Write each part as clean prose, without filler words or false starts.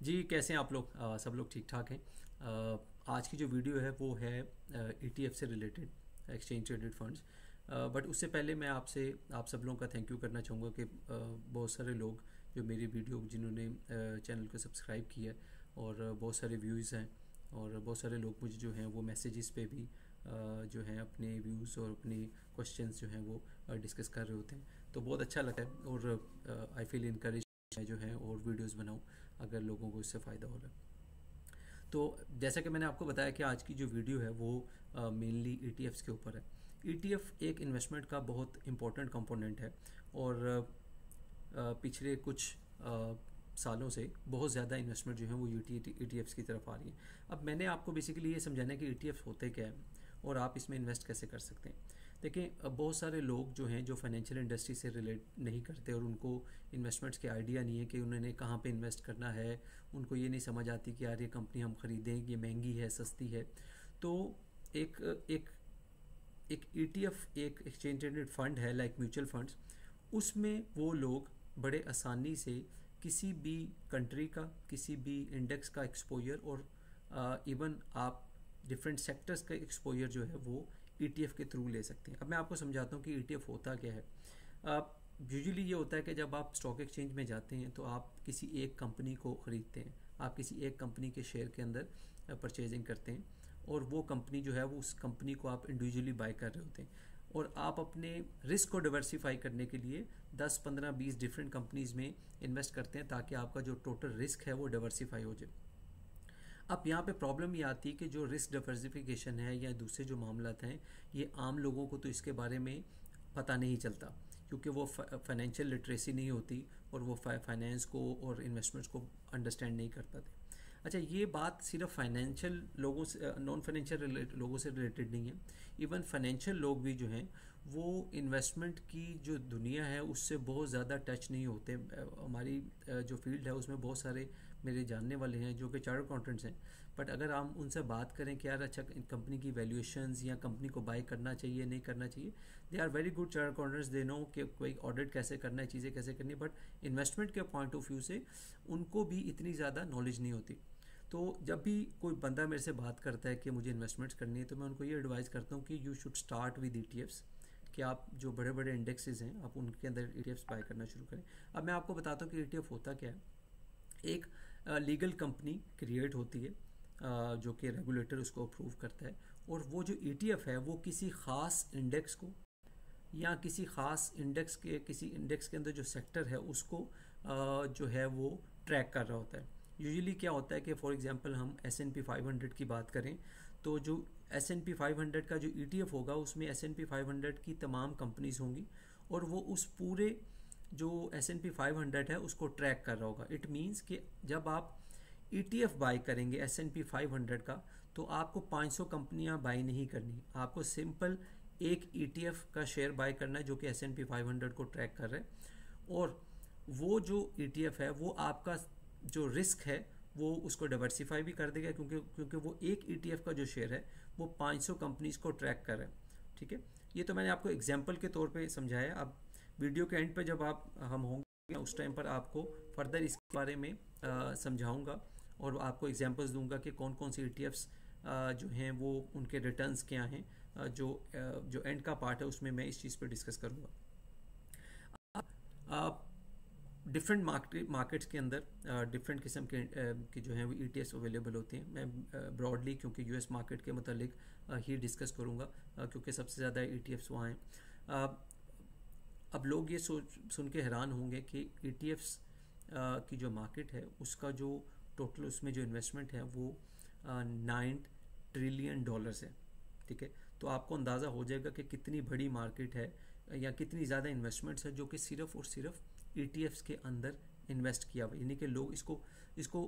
जी, कैसे हैं आप लोग? सब लोग ठीक ठाक हैं। आज की जो वीडियो है वो है ईटीएफ से related, exchange traded funds. But उससे पहले मैं आपसे आप सब लोगों का थैंक यू करना चाहूँगा कि बहुत सारे लोग जो मेरी वीडियो जिन्होंने चैनल को सब्सक्राइब किया है और बहुत सारे व्यूज़ हैं और बहुत सारे लोग मुझे जो हैं वो मैसेजेस पे भी जो हैं अपने व्यूज़ और अपने क्वेश्चंस जो हैं वो डिस्कस कर रहे होते हैं। तो बहुत अच्छा लगा है और आई फील इनकरेज जो है और वीडियोस बनाऊं अगर लोगों को इससे फ़ायदा हो रहा है। तो जैसा कि मैंने आपको बताया कि आज की जो वीडियो है वो मेनली ईटीएफ्स के ऊपर है। ईटीएफ एक इन्वेस्टमेंट का बहुत इंपॉर्टेंट कंपोनेंट है और पिछले कुछ सालों से बहुत ज़्यादा इन्वेस्टमेंट जो है वो ईटीएफ्स की तरफ आ रही है। अब मैंने आपको बेसिकली ये समझाना है कि ईटीएफ्स होते क्या है और आप इसमें इन्वेस्ट कैसे कर सकते हैं। देखिए, बहुत सारे लोग जो हैं जो फाइनेंशियल इंडस्ट्री से रिलेट नहीं करते और उनको इन्वेस्टमेंट्स के आइडिया नहीं है कि उन्होंने कहाँ पे इन्वेस्ट करना है। उनको ये नहीं समझ आती कि यार ये कंपनी हम ख़रीदें, ये महंगी है सस्ती है। तो एक एक एक ईटीएफ एक एक्सचेंज ट्रेडेड फंड है लाइक म्यूचुअल फंड्स। उसमें वो लोग बड़े आसानी से किसी भी कंट्री का किसी भी इंडेक्स का एक्सपोजर और इवन आप डिफरेंट सेक्टर्स का एक्सपोजर जो है वो ईटीएफ के थ्रू ले सकते हैं। अब मैं आपको समझाता हूँ कि ईटीएफ होता क्या है। यूजुअली ये होता है कि जब आप स्टॉक एक्सचेंज में जाते हैं तो आप किसी एक कंपनी को ख़रीदते हैं, आप किसी एक कंपनी के शेयर के अंदर परचेजिंग करते हैं और वो कंपनी जो है वो उस कंपनी को आप इंडिविजुअली बाय कर रहे होते हैं और आप अपने रिस्क को डिवर्सिफाई करने के लिए 10, 15, 20 डिफरेंट कंपनीज में इन्वेस्ट करते हैं ताकि आपका जो टोटल रिस्क है वो डिवर्सिफाई हो जाए। अब यहाँ पे प्रॉब्लम ये आती है कि जो रिस्क डिवर्सिफिकेशन है या दूसरे जो मामलात हैं, ये आम लोगों को तो इसके बारे में पता नहीं चलता क्योंकि वो फाइनेंशियल लिटरेसी नहीं होती और वो फाइनेंस को और इन्वेस्टमेंट्स को अंडरस्टैंड नहीं कर पाते। अच्छा, ये बात सिर्फ फाइनेंशियल लोगों से, नॉन फाइनेंशियल लोगों से रिलेटेड नहीं है। इवन फाइनेंशियल लोग भी जो हैं वो इन्वेस्टमेंट की जो दुनिया है उससे बहुत ज़्यादा टच नहीं होते। हमारी जो फील्ड है उसमें बहुत सारे मेरे जानने वाले हैं जो कि चार्टर्ड अकाउंटेंट्स हैं। बट अगर हम उनसे बात करें कि यार अच्छा कंपनी की वैल्यूएशंस या कंपनी को बाय करना चाहिए नहीं करना चाहिए, they are very good chartered accountants, they know कि कोई ऑडिट कैसे करना है, चीज़ें कैसे करनी है। बट इन्वेस्टमेंट के पॉइंट ऑफ व्यू से उनको भी इतनी ज़्यादा नॉलेज नहीं होती। तो जब भी कोई बंदा मेरे से बात करता है कि मुझे इन्वेस्टमेंट्स करनी है तो मैं उनको ये एडवाइस करता हूँ कि you should start with ETFs, कि आप जो बड़े बड़े इंडेक्सेस हैं आप उनके अंदर ईटीएफ्स बाय करना शुरू करें। अब मैं आपको बताता हूँ कि ईटीएफ होता क्या है। एक लीगल कंपनी क्रिएट होती है जो कि रेगुलेटर उसको अप्रूव करता है और वो जो ईटीएफ है वो किसी ख़ास इंडेक्स को या किसी ख़ास इंडेक्स के अंदर जो सेक्टर है उसको जो है वो ट्रैक कर रहा होता है। यूजुअली क्या होता है कि फॉर एग्जांपल हम S&P 500 की बात करें तो जो S&P 500 का जो ईटीएफ होगा उसमें S&P 500 की तमाम कंपनीज होंगी और वो उस पूरे जो S&P 500 है उसको ट्रैक कर रहा होगा। इट मीन्स कि जब आप ईटीएफ बाय करेंगे S&P 500 का तो आपको 500 कंपनियां बाय नहीं करनी, आपको सिंपल एक ईटीएफ का शेयर बाय करना है जो कि S&P 500 को ट्रैक कर रहा है। और वो जो ईटीएफ है वो आपका जो रिस्क है वो उसको डाइवर्सिफाई भी कर देगा क्योंकि वो एक ईटीएफ का जो शेयर है वो 500 कंपनीज को ट्रैक कर रहा है। ठीक है, ये तो मैंने आपको एग्जांपल के तौर पे समझाया। अब वीडियो के एंड पे जब हम होंगे उस टाइम पर आपको फर्दर इसके बारे में समझाऊंगा और आपको एग्जांपल्स दूंगा कि कौन कौन सी ईटीएफ्स जो हैं वो उनके रिटर्न्स क्या हैं। जो एंड का पार्ट है उसमें मैं इस चीज़ पर डिस्कस करूँगा। डिफरेंट मार्केट्स के अंदर डिफरेंट किस्म के जो हैं वो ईटीएफ्स अवेलेबल होते हैं। मैं ब्रॉडली क्योंकि यूएस मार्केट के मुतालिक ही डिस्कस करूँगा क्योंकि सबसे ज़्यादा ईटीएफ्स वहाँ हैं। अब लोग ये सुन के हैरान होंगे कि ईटीएफ्स की जो मार्केट है उसका जो टोटल उसमें जो इन्वेस्टमेंट है वो $9 ट्रिलियन है। ठीक है, तो आपको अंदाज़ा हो जाएगा कि कितनी बड़ी मार्केट है या कितनी ज़्यादा इन्वेस्टमेंट्स है जो कि सिर्फ और सिर्फ ईटीएफ्स के अंदर इन्वेस्ट किया हुआ। यानी कि लोग इसको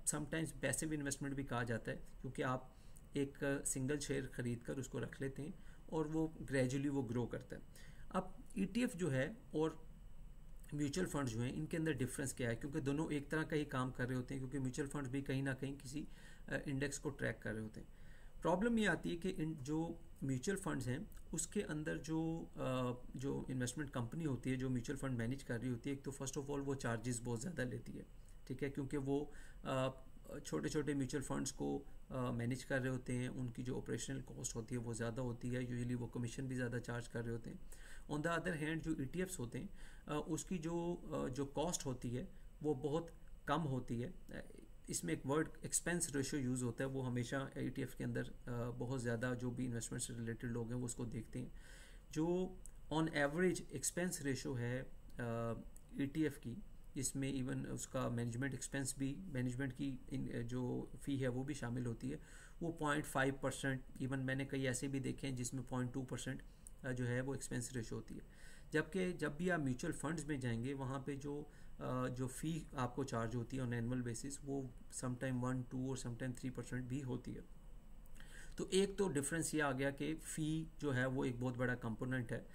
समटाइम्स पैसिव इन्वेस्टमेंट भी कहा जाता है क्योंकि आप एक सिंगल शेयर खरीद कर उसको रख लेते हैं और वो ग्रेजुअली वो ग्रो करता है। अब ईटीएफ जो है और म्यूचुअल फंड जो हैं इनके अंदर डिफरेंस क्या है, क्योंकि दोनों एक तरह का ही काम कर रहे होते हैं क्योंकि म्यूचुअल फंड भी कहीं ना कहीं किसी इंडेक्स को ट्रैक कर रहे होते हैं। प्रॉब्लम ये आती है कि जो म्यूचुअल फंड्स हैं उसके अंदर जो इन्वेस्टमेंट कंपनी होती है जो म्यूचुअल फंड मैनेज कर रही होती है, एक तो फर्स्ट ऑफ ऑल वो चार्जेस बहुत ज़्यादा लेती है। ठीक है, क्योंकि वो छोटे छोटे म्यूचुअल फंड्स को मैनेज कर रहे होते हैं, उनकी जो ऑपरेशनल कॉस्ट होती है वो ज़्यादा होती है, यूजुअली वो कमीशन भी ज़्यादा चार्ज कर रहे होते हैं। ऑन द अदर हैंड जो ETFs होते हैं उसकी जो कॉस्ट होती है वो बहुत कम होती है। इसमें एक वर्ड एक्सपेंस रेशियो यूज़ होता है, वो हमेशा ETF के अंदर बहुत ज़्यादा जो भी इन्वेस्टमेंट से रिलेटेड लोग हैं वो उसको देखते हैं। जो ऑन एवरेज एक्सपेंस रेशियो है ETF की, जिसमें इवन उसका मैनेजमेंट एक्सपेंस भी, मैनेजमेंट की जो फ़ी है वो भी शामिल होती है, वो 0.5%, इवन मैंने कई ऐसे भी देखे हैं जिसमें 0.2% जो है वो एक्सपेंस रेशियो होती है। जबकि जब भी आप म्यूचुअल फंड्स में जाएंगे वहाँ पे जो फ़ी आपको चार्ज होती है ऑन एनुअल बेसिस वो समटाइम 1-2 और समटाइम 3% भी होती है। तो एक तो डिफरेंस ये आ गया कि फ़ी जो है वो एक बहुत बड़ा कंपोनेंट है।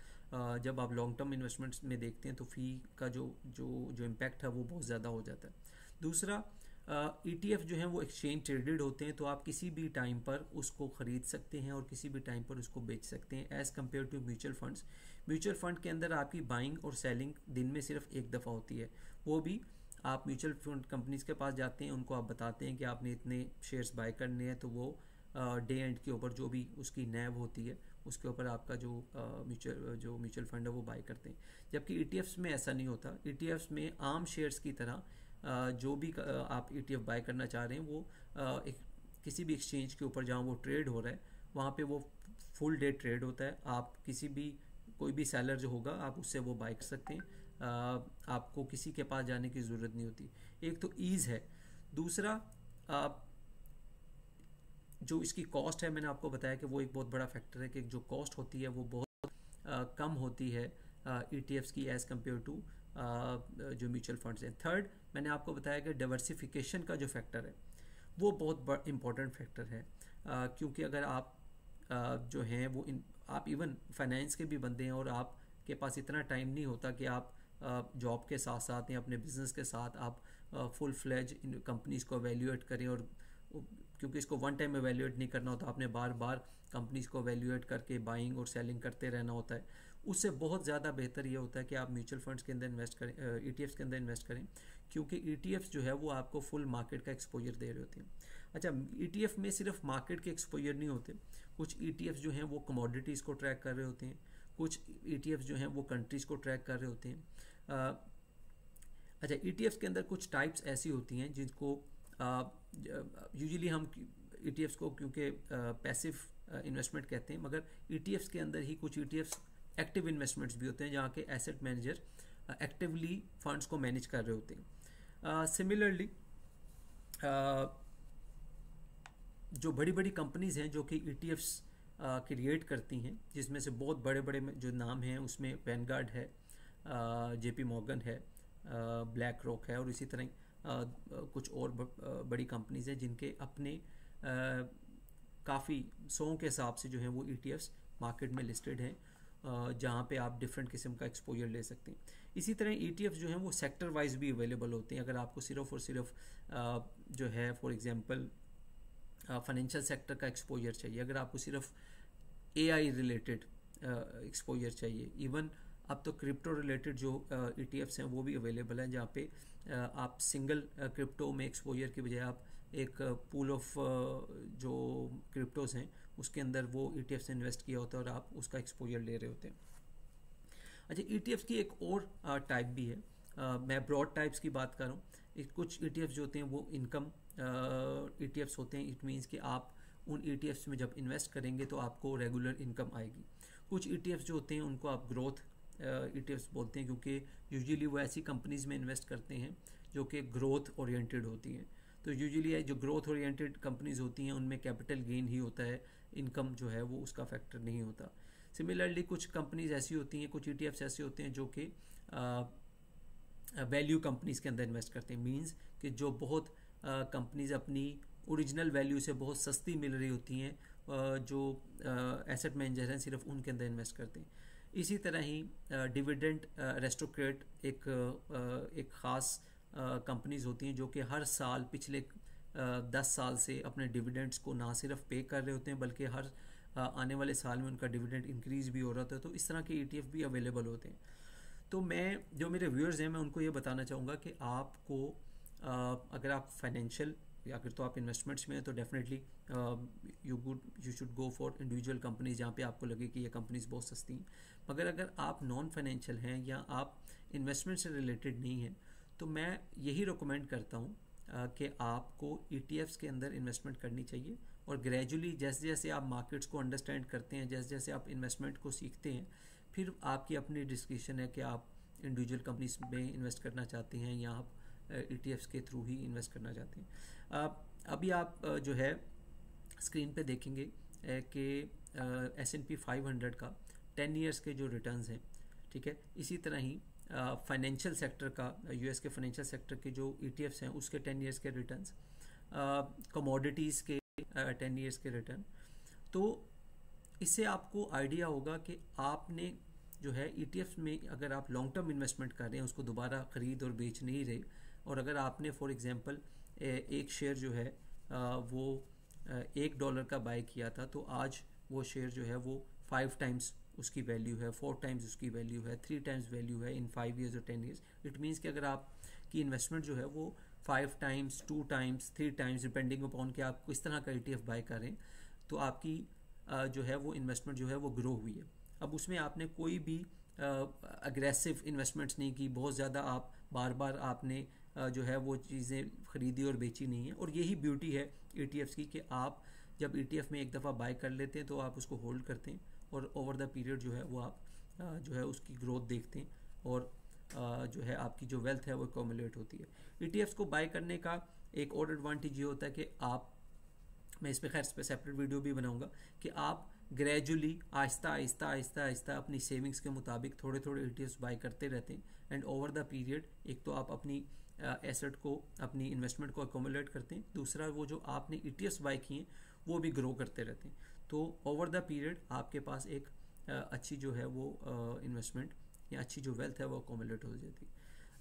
जब आप लॉन्ग टर्म इन्वेस्टमेंट्स में देखते हैं तो फ़ी का जो इम्पैक्ट है वो बहुत ज़्यादा हो जाता है। दूसरा, ETF जो हैं वो एक्सचेंज ट्रेडेड होते हैं, तो आप किसी भी टाइम पर उसको ख़रीद सकते हैं और किसी भी टाइम पर उसको बेच सकते हैं, as compare to mutual funds. Mutual fund के अंदर आपकी बाइंग और सेलिंग दिन में सिर्फ एक दफ़ा होती है, वो भी आप म्यूचुअल फंड कंपनीज के पास जाते हैं, उनको आप बताते हैं कि आपने इतने शेयर्स बाय करने हैं, तो वो डे एंड के ऊपर जो भी उसकी नैव होती है उसके ऊपर आपका जो म्यूचुअल फंड है वो बाय करते हैं। जबकि ETFs में ऐसा नहीं होता। ETFs में आम शेयर्स की तरह जो भी आप ETF बाय करना चाह रहे हैं वो किसी भी एक्सचेंज के ऊपर जहाँ वो ट्रेड हो रहा है वहाँ पे वो फुल डे ट्रेड होता है। आप कोई भी सेलर जो होगा आप उससे वो बाय कर सकते हैं, आपको किसी के पास जाने की ज़रूरत नहीं होती। एक तो ईज़ है, दूसरा जो इसकी कॉस्ट है, मैंने आपको बताया कि वो एक बहुत बड़ा फैक्टर है कि जो कॉस्ट होती है वो बहुत कम होती है ETFs की एज़ कम्पेयर टू जो म्यूचुअल फंड्स हैं। थर्ड, मैंने आपको बताया कि डाइवर्सिफिकेशन का जो फैक्टर है वो बहुत इम्पॉर्टेंट फैक्टर है, क्योंकि अगर आप जो हैं वो आप इवन फाइनेंस के भी बंदे हैं और आपके पास इतना टाइम नहीं होता कि आप जॉब के साथ साथ या अपने बिजनेस के साथ आप फुल फ्लेज इन कंपनीज़ को एवेल्यूएट करें, और क्योंकि इसको वन टाइम एवेल्यूएट नहीं करना होता, आपने बार बार कंपनीज़ को एवेल्यूएट करके बाइंग और सेलिंग करते रहना होता है। उससे बहुत ज़्यादा बेहतर ये होता है कि आप म्यूचुअल फंड्स के अंदर इन्वेस्ट करें, ETFs के अंदर इन्वेस्ट करें, क्योंकि ETFs जो है वो आपको फुल मार्केट का एक्सपोजर दे रहे होते हैं। अच्छा, ETF में सिर्फ मार्केट के एक्सपोजर नहीं होते, कुछ ETFs जो हैं वो कमोडिटीज़ को ट्रैक कर रहे होते हैं, कुछ ETFs जो हैं वो कंट्रीज़ को ट्रैक कर रहे होते हैं। अच्छा, ETFs के अंदर कुछ टाइप्स ऐसी होती हैं जिनको यूजुअली हम ETFs को क्योंकि पैसिव इन्वेस्टमेंट कहते हैं, मगर ETFs के अंदर ही कुछ ETFs एक्टिव इन्वेस्टमेंट्स भी होते हैं जहाँ के एसेट मैनेजर एक्टिवली फंड्स को मैनेज कर रहे होते हैं। सिमिलरली जो बड़ी बड़ी कंपनीज हैं जो कि ETFs क्रिएट करती हैं, जिसमें से बहुत बड़े बड़े जो नाम हैं उसमें वैनगार्ड है, JP मॉर्गन है, ब्लैक रॉक है, और इसी तरह कुछ और बड़ी कंपनीज हैं जिनके अपने काफ़ी 100 के हिसाब से जो हैं वो ETFs मार्केट में लिस्टेड हैं, जहाँ पे आप डिफरेंट किस्म का एक्सपोजर ले सकते हैं। इसी तरह ETFs जो हैं वो सेक्टर वाइज भी अवेलेबल होते हैं। अगर आपको सिर्फ और सिर्फ जो है फॉर एग्जांपल फाइनेंशियल सेक्टर का एक्सपोजर चाहिए, अगर आपको सिर्फ AI रिलेटेड एक्सपोजर चाहिए, इवन अब तो क्रिप्टो रिलेटेड जो ETFs हैं वो भी अवेलेबल हैं, जहाँ पे आप सिंगल क्रिप्टो में एक्सपोजर की बजाय आप एक पूल ऑफ जो क्रिप्टोज हैं उसके अंदर वो ETFs से इन्वेस्ट किया होता है और आप उसका एक्सपोजर ले रहे होते हैं। अच्छा, ETFs की एक और टाइप भी है, मैं ब्रॉड टाइप्स की बात कर रहा हूँ। कुछ ETFs जो होते हैं वो इनकम ETFs होते हैं, इट मीन्स कि आप उन ETFs में जब इन्वेस्ट करेंगे तो आपको रेगुलर इनकम आएगी। कुछ ETFs जो होते हैं उनको आप ग्रोथ ETFs बोलते हैं, क्योंकि यूजुअली वो ऐसी कंपनीज में इन्वेस्ट करते हैं जो कि ग्रोथ ओरिएंटेड होती हैं। तो यूजुअली जो ग्रोथ ओरिएंटेड कंपनीज होती हैं उनमें कैपिटल गेन ही होता है, इनकम जो है वो उसका फैक्टर नहीं होता। सिमिलरली कुछ कंपनीज ऐसी होती हैं, कुछ ETFs ऐसे होते हैं जो कि वैल्यू कंपनीज के अंदर इन्वेस्ट करते हैं, मींस कि जो बहुत कंपनीज अपनी ओरिजिनल वैल्यू से बहुत सस्ती मिल रही होती हैं, जो एसेट मैनेजर हैं सिर्फ उनके अंदर इन्वेस्ट करते हैं। इसी तरह ही डिविडेंड रेस्टोक्रेट एक ख़ास कंपनीज होती हैं जो कि हर साल पिछले 10 साल से अपने डिविडेंड्स को ना सिर्फ पे कर रहे होते हैं बल्कि हर आने वाले साल में उनका डिविडेंड इंक्रीज़ भी हो रहा था। तो इस तरह के ETF भी अवेलेबल होते हैं। तो मैं जो मेरे व्यूअर्स हैं मैं उनको ये बताना चाहूँगा कि आपको अगर आप फाइनेंशियल या अगर तो आप इन्वेस्टमेंट्स में हैं तो definitely you should go for individual companies जहाँ पे आपको लगे कि ये कंपनीज बहुत सस्ती हैं। मगर अगर आप नॉन फाइनेंशियल हैं या आप इन्वेस्टमेंट से रिलेटेड नहीं हैं तो मैं यही रिकमेंड करता हूँ कि आपको ETFs के अंदर इन्वेस्टमेंट करनी चाहिए। और ग्रेजुअली जैसे जैसे आप मार्केट्स को अंडरस्टैंड करते हैं, जैसे जैसे आप इन्वेस्टमेंट को सीखते हैं, फिर आपकी अपनी डिस्क्रिप्शन है कि आप इंडिविजुअल कंपनीज में इन्वेस्ट करना चाहते हैं या आप ETFs के थ्रू ही इन्वेस्ट करना चाहते हैं। अभी आप जो है स्क्रीन पे देखेंगे कि S&P 500 का 10 ईयर्स के जो रिटर्न्स हैं, ठीक है, इसी तरह ही फाइनेंशियल सेक्टर का US के फाइनेंशियल सेक्टर के जो ETFs हैं उसके 10 ईयर्स के रिटर्न्स, कमोडिटीज़ के 10 ईयर्स के रिटर्न। तो इससे आपको आइडिया होगा कि आपने जो है ETFs में अगर आप लॉन्ग टर्म इन्वेस्टमेंट कर रहे हैं, उसको दोबारा ख़रीद और बेच नहीं रहे, और अगर आपने फॉर एग्जांपल एक शेयर जो है वो $1 का बाय किया था तो आज वो शेयर जो है वो 5 टाइम्स उसकी वैल्यू है, 4 टाइम्स उसकी वैल्यू है, 3 टाइम्स वैल्यू है इन 5 ईयर्स और 10 ईयर्स। इट मीन्स कि अगर आपकी इन्वेस्टमेंट जो है वो 5 times, 2 times, 3 times depending upon कि आप किस तरह का ETF बाय करें, तो आपकी जो है वो इन्वेस्टमेंट जो है वो ग्रो हुई है। अब उसमें आपने कोई भी अग्रेसिव इन्वेस्टमेंट्स नहीं की, बहुत ज़्यादा आप बार बार आपने जो है वो चीज़ें ख़रीदी और बेची नहीं है। और यही ब्यूटी है ETFs की कि आप जब ETF में एक दफ़ा बाय कर लेते हैं तो आप उसको होल्ड करते हैं और ओवर द पीरियड जो है वो आप जो है उसकी ग्रोथ देखते हैं और जो है आपकी जो वेल्थ है वो एक्यूमुलेट होती है। ETFs को बाय करने का एक और एडवांटेज ये होता है कि आप, मैं इस पर खैर सेपरेट वीडियो भी बनाऊंगा, कि आप ग्रेजुअली आहिस्ता आहिस्ता आहिस्ता आहिस्ता अपनी सेविंग्स के मुताबिक थोड़े थोड़े ETFs बाय करते रहते हैं एंड ओवर द पीरियड एक तो आप अपनी एसेट को, अपनी इन्वेस्टमेंट को एक्यूमुलेट करते हैं, दूसरा वो जो आपने ETFs बाय किए वो भी ग्रो करते रहते हैं। तो ओवर द पीरियड आपके पास एक अच्छी जो है वो इन्वेस्टमेंट या अच्छी जो वेल्थ है वो एक्यूमुलेट हो जाती है।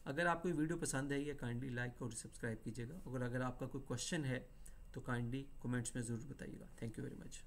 अगर आपको वीडियो पसंद आई है काइंडली लाइक और सब्सक्राइब कीजिएगा। अगर आपका कोई क्वेश्चन है तो काइंडली कमेंट्स में ज़रूर बताइएगा। Thank you very much.